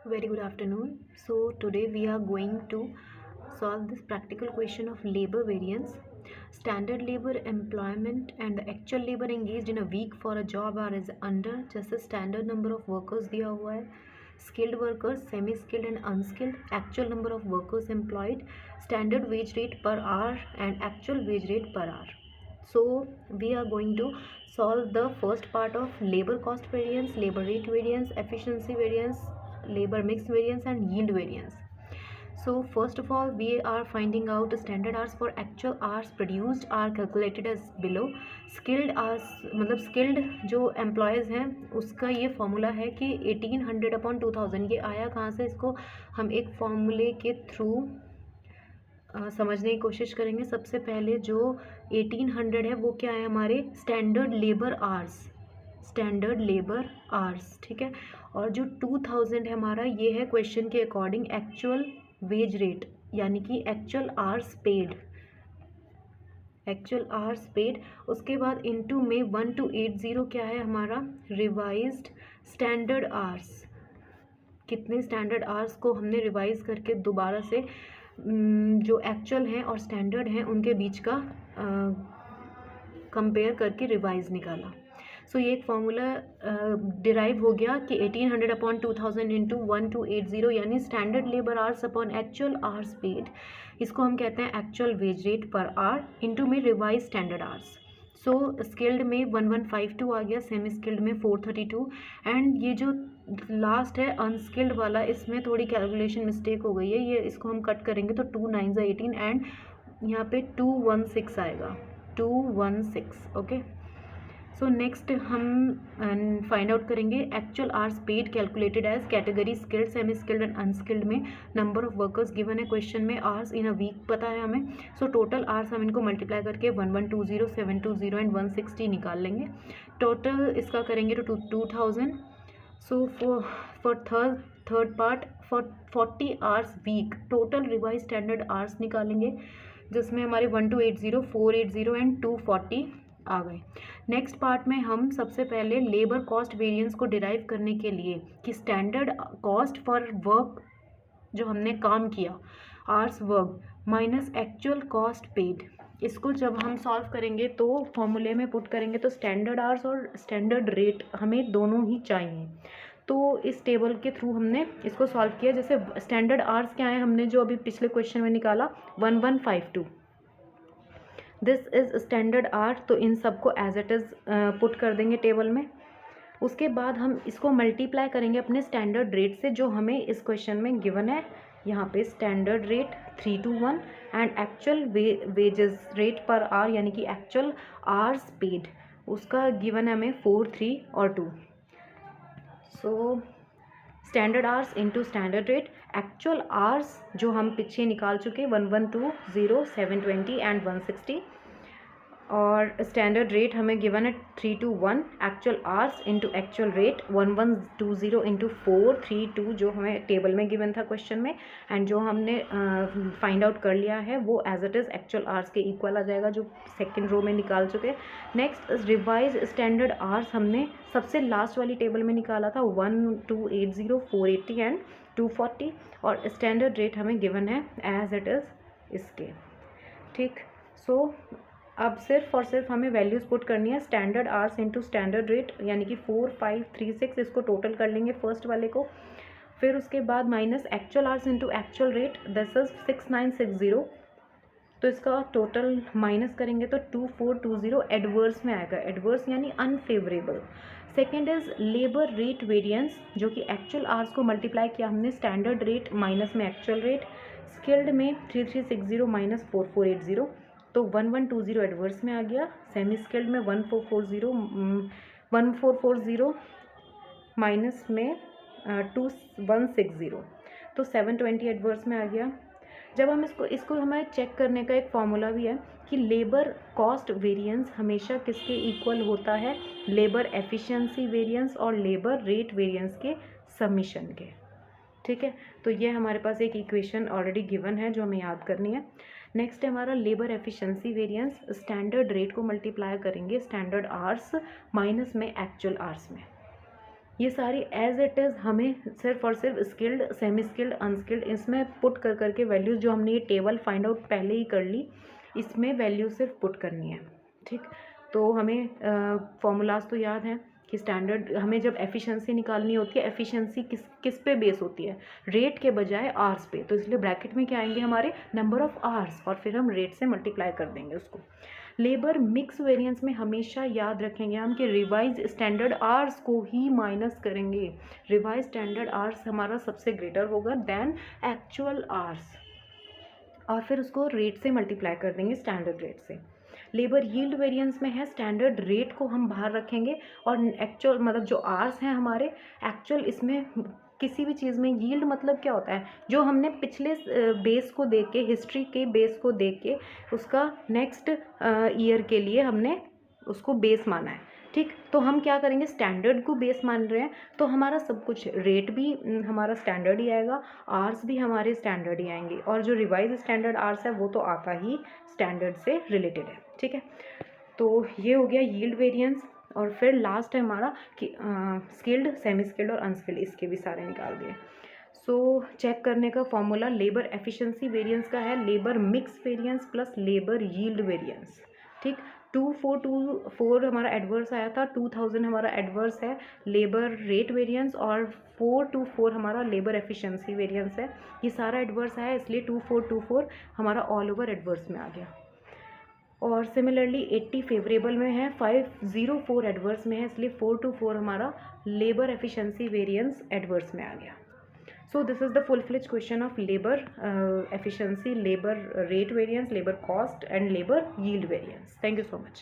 Very good afternoon. So today we are going to solve this practical question of labor variance. Standard labor employment and the actual labor engaged in a week for a job are as under. जैसे standard number of workers दिया हुआ है, skilled workers, semi skilled and unskilled, actual number of workers employed, standard wage rate per hour and actual wage rate per hour. So we are going to solve the first part of labor cost variance, labor rate variance, efficiency variance, labor mix variance and yield variance. So first of all we are finding out standard hours for actual hours produced are calculated as below. Skilled hours मतलब skilled जो employees हैं उसका ये formula है कि 1800 upon 2000. ये आया कहाँ से, इसको हम एक फॉर्मूले के थ्रू समझने की कोशिश करेंगे. सबसे पहले जो 1800 है वो क्या है, हमारे standard labour hours, standard labour hours, ठीक है. और जो 2000 है हमारा, ये है क्वेश्चन के अकॉर्डिंग एक्चुअल वेज रेट, यानी कि actual hours paid, actual hours paid. उसके बाद इनटू में 1280 क्या है हमारा, रिवाइज्ड स्टैंडर्ड आवर्स. कितने स्टैंडर्ड आवर्स को हमने रिवाइज करके दोबारा से जो एक्चुअल हैं और स्टैंडर्ड हैं उनके बीच का कंपेयर करके रिवाइज निकाला. सो ये एक फॉर्मूला डिराइव हो गया कि 1800 अपॉन 2000 इंटू 1280 यानी standard labour hours upon actual hours paid. इसको हम कहते हैं actual wage rate per hour into में रिवाइज स्टैंडर्ड आवर्स. सो स्किल्ड में 1152 आ गया, सेमी स्किल्ड में 432 एंड ये जो लास्ट है अनस्किल्ड वाला, इसमें थोड़ी कैलकुलेशन मिस्टेक हो गई है. ये इसको हम कट करेंगे तो 2 9 18 एंड यहाँ पे 216 आएगा, 216. ओके. सो नेक्स्ट हम फाइंड आउट करेंगे actual hours paid calculated as category skilled, semi skilled and unskilled में नंबर ऑफ वर्कर्स गिवन है क्वेश्चन में, आवर्स इन अ वीक पता है हमें. सो टोटल आवर्स हम इनको मल्टीप्लाई करके 1120, 720 एंड 160 निकाल लेंगे. टोटल इसका करेंगे तो 2000. So for third part for 40 hours week total revise standard hours निकालेंगे, जिसमें हमारे 1280, 480 एंड 240 आ गए. नेक्स्ट पार्ट में हम सबसे पहले लेबर कॉस्ट वेरिएंस को डिराइव करने के लिए कि स्टैंडर्ड कॉस्ट फॉर वर्क जो हमने काम किया, hours work minus actual cost paid, इसको जब हम सॉल्व करेंगे तो फॉर्मूले में पुट करेंगे तो स्टैंडर्ड आवर्स और स्टैंडर्ड रेट हमें दोनों ही चाहिए. तो इस टेबल के थ्रू हमने इसको सॉल्व किया. जैसे स्टैंडर्ड आवर्स क्या है, हमने जो अभी पिछले क्वेश्चन में निकाला 1152, दिस इज स्टैंडर्ड आवर. तो इन सबको एज इट इज़ पुट कर देंगे टेबल में. उसके बाद हम इसको मल्टीप्लाई करेंगे अपने स्टैंडर्ड रेट से जो हमें इस क्वेश्चन में गिवन है. यहाँ पे standard rate 321 and actual wages rate per hour यानी कि एक्चुअल आवर्स पेड, उसका गिवन है हमें 4, 3 और 2. So standard hours into standard rate, actual hours जो हम पीछे निकाल चुके 1120, 720 एंड 160, और स्टैंडर्ड रेट हमें गिवन है 321, actual hours into actual rate 1120 into 432 जो हमें टेबल में गिवन था क्वेश्चन में, एंड जो हमने फाइंड आउट कर लिया है वो as it is actual hours के इक्वल आ जाएगा जो सेकेंड रो में निकाल चुके. नेक्स्ट रिवाइज स्टैंडर्ड आवर्स हमने सबसे लास्ट वाली टेबल में निकाला था 1280, 480 एंड 240, और स्टैंडर्ड रेट हमें गिवन है एज इट इज़ इसके. ठीक. सो अब सिर्फ और सिर्फ हमें वैल्यूज़ पुट करनी है, standard hours into standard rate यानी कि 4536, इसको टोटल कर लेंगे फर्स्ट वाले को. फिर उसके बाद minus actual hours into actual rate, this is 6960, तो इसका टोटल माइनस करेंगे तो 2420 एडवर्स में आएगा. एडवर्स यानी unfavourable. Second is labour rate variance, जो कि एक्चुअल आवर्स को मल्टीप्लाई किया हमने स्टैंडर्ड रेट माइनस में एक्चुअल रेट. स्किल्ड में 3360 माइनस 4480, तो 1120 एडवर्स में आ गया. सेमी स्किल्ड में 1440 माइनस में 2160, तो 720 एडवर्स में आ गया. जब हम इसको हमें चेक करने का एक फॉर्मूला भी है कि लेबर कॉस्ट वेरिएंस हमेशा किसके इक्वल होता है, लेबर एफिशिएंसी वेरिएंस और लेबर रेट वेरिएंस के समीशन के. ठीक है, तो ये हमारे पास एक इक्वेशन ऑलरेडी गिवन है जो हमें याद करनी है. नेक्स्ट है हमारा labour efficiency variance, standard rate को मल्टीप्लाई करेंगे स्टैंडर्ड आवर्स माइनस में एक्चुअल आवर्स में. ये सारी एज इट इज़ हमें सिर्फ और सिर्फ स्किल्ड, सेमी स्किल्ड, अनस्किल्ड इसमें पुट कर करके वैल्यूज़ जो हमने ये टेबल फाइंड आउट पहले ही कर ली, इसमें वैल्यू सिर्फ पुट करनी है। ठीक, तो हमें फॉर्मूलाज तो याद हैं कि स्टैंडर्ड हमें जब एफिशिएंसी निकालनी होती है, एफिशिएंसी किस पे बेस होती है, रेट के बजाय आवर्स पे, तो इसलिए ब्रैकेट में क्या आएंगे हमारे नंबर ऑफ आवर्स और फिर हम रेट से मल्टीप्लाई कर देंगे उसको। लेबर मिक्स वेरिएंस में हमेशा याद रखेंगे हम कि रिवाइज स्टैंडर्ड आवर्स को ही माइनस करेंगे। रिवाइज स्टैंडर्ड आवर्स हमारा सबसे ग्रेटर होगा देन एक्चुअल आवर्स और फिर उसको रेट से मल्टीप्लाई कर देंगे, स्टैंडर्ड रेट से। लेबर यील्ड वेरिएंस में है स्टैंडर्ड रेट को हम बाहर रखेंगे और एक्चुअल मतलब जो आवर्स हैं हमारे एक्चुअल, इसमें किसी भी चीज़ में यील्ड मतलब क्या होता है, जो हमने पिछले बेस को देख के, हिस्ट्री के बेस को देख के उसका नेक्स्ट ईयर के लिए हमने उसको बेस माना है। ठीक, तो हम क्या करेंगे, स्टैंडर्ड को बेस मान रहे हैं तो हमारा सब कुछ रेट भी हमारा स्टैंडर्ड ही आएगा, आवर्स भी हमारे स्टैंडर्ड ही आएंगे और जो रिवाइज स्टैंडर्ड आवर्स है वो तो आता ही स्टैंडर्ड से रिलेटेड है। ठीक है, तो ये हो गया यील्ड वेरिएंस और फिर लास्ट है हमारा कि स्किल्ड, सेमी स्किल्ड और अनस्किल्ड, इसके भी सारे निकाल दिए। सो चेक करने का फॉर्मूला लेबर एफिशिएंसी वेरिएंस का है labour mix variance plus labour yield variance. ठीक, 2424 हमारा एडवर्स आया था, 2000 हमारा एडवर्स है लेबर रेट वेरिएंस और 424 हमारा लेबर एफिशिएंसी वेरिएंस है। ये सारा एडवर्स आया इसलिए 2424 हमारा ऑल ओवर एडवर्स में आ गया। और सिमिलरली 80 फेवरेबल में है, 504 एडवर्स में है, इसलिए 424 हमारा लेबर एफिशिएंसी वेरिएंस एडवर्स में आ गया। So this is the full-fledged question of labor efficiency, labor rate variance, labor cost and labor yield variance. Thank you so much.